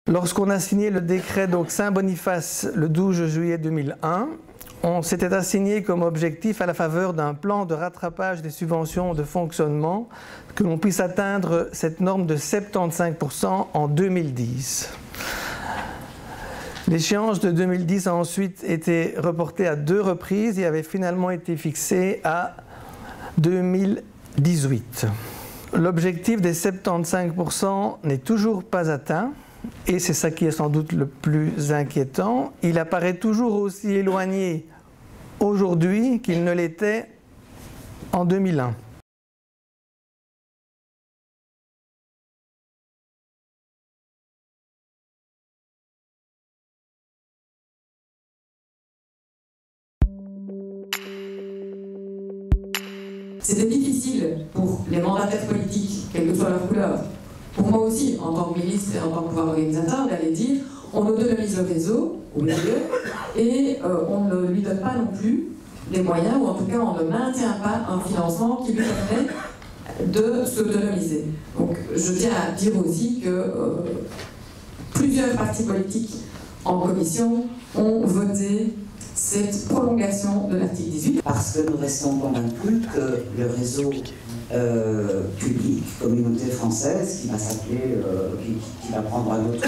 Lorsqu'on a signé le décret Saint-Boniface le 12 juillet 2001, on s'était assigné comme objectif à la faveur d'un plan de rattrapage des subventions de fonctionnement que l'on puisse atteindre cette norme de 75% en 2010. L'échéance de 2010 a ensuite été reportée à 2 reprises et avait finalement été fixée à 2018. L'objectif des 75% n'est toujours pas atteint. Et c'est ça qui est sans doute le plus inquiétant. Il apparaît toujours aussi éloigné aujourd'hui qu'il ne l'était en 2001. C'était difficile pour les mandataires politiques, quelle que soit leur couleur, pour moi aussi, en tant que ministre et en tant que pouvoir organisateur, d'aller dire on autonomise le réseau, au milieu, et on ne lui donne pas non plus les moyens, ou en tout cas on ne maintient pas un financement qui lui permet de s'autonomiser. Donc je tiens à dire aussi que plusieurs partis politiques en commission ont voté cette prolongation de l'article 18. Parce que nous restons convaincus que le réseau public, communauté française, qui va s'appeler, qui va prendre un autre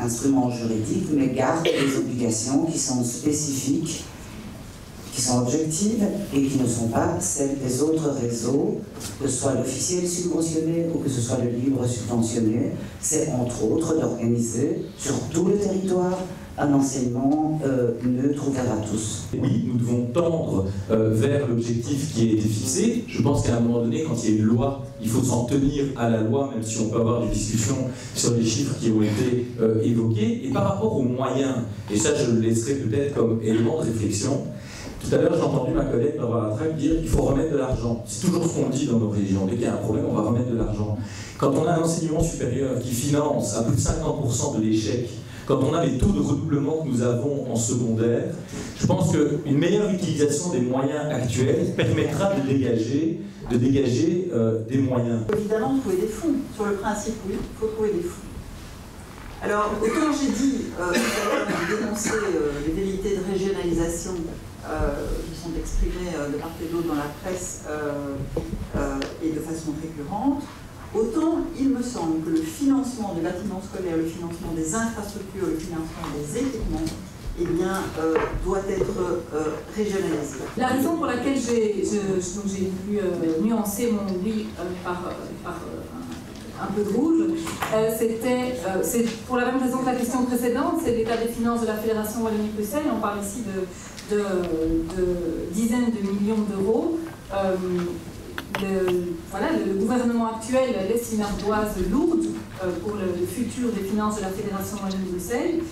instrument juridique, mais garde des obligations qui sont spécifiques, qui sont objectives et qui ne sont pas celles des autres réseaux, que ce soit l'officiel subventionné ou que ce soit le libre subventionné. C'est entre autres d'organiser sur tout le territoire un enseignement neutre, ouvert à tous. Oui, nous devons tendre vers l'objectif qui a été fixé. Je pense qu'à un moment donné, quand il y a une loi, il faut s'en tenir à la loi, même si on peut avoir des discussions sur les chiffres qui ont été évoqués. Et par rapport aux moyens, et ça je le laisserai peut-être comme élément de réflexion, tout à l'heure j'ai entendu ma collègue Barbara Trapp dire qu'il faut remettre de l'argent. C'est toujours ce qu'on dit dans nos régions. Dès qu'il y a un problème, on va remettre de l'argent. Quand on a un enseignement supérieur qui finance à plus de 50% de l'échec, quand on a les taux de redoublement que nous avons en secondaire, je pense qu'une meilleure utilisation des moyens actuels permettra de dégager des moyens. Évidemment, trouver des fonds. Sur le principe, oui, il faut trouver des fonds. Alors, autant j'ai dit, dénoncer les velléités de régionalisation qui sont exprimées de part et d'autre dans la presse et de façon récurrente, autant il me semble que le financement des bâtiments scolaires, le financement des infrastructures, le financement des équipements, eh bien, doit être régionalisé. La raison pour laquelle j'ai voulu nuancer mon oui par un peu de rouge, c'est pour la même raison que la question précédente, c'est l'état des finances de la Fédération Wallonie-Bruxelles. On parle ici de dizaines de millions d'euros. Le gouvernement actuel laisse une ardoise lourde pour le futur des finances de la Fédération Wallonie-Bruxelles.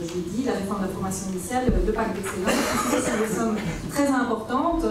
J'ai dit la réforme de la formation initiale, le pacte d'excellence, ce sont des sommes très importantes.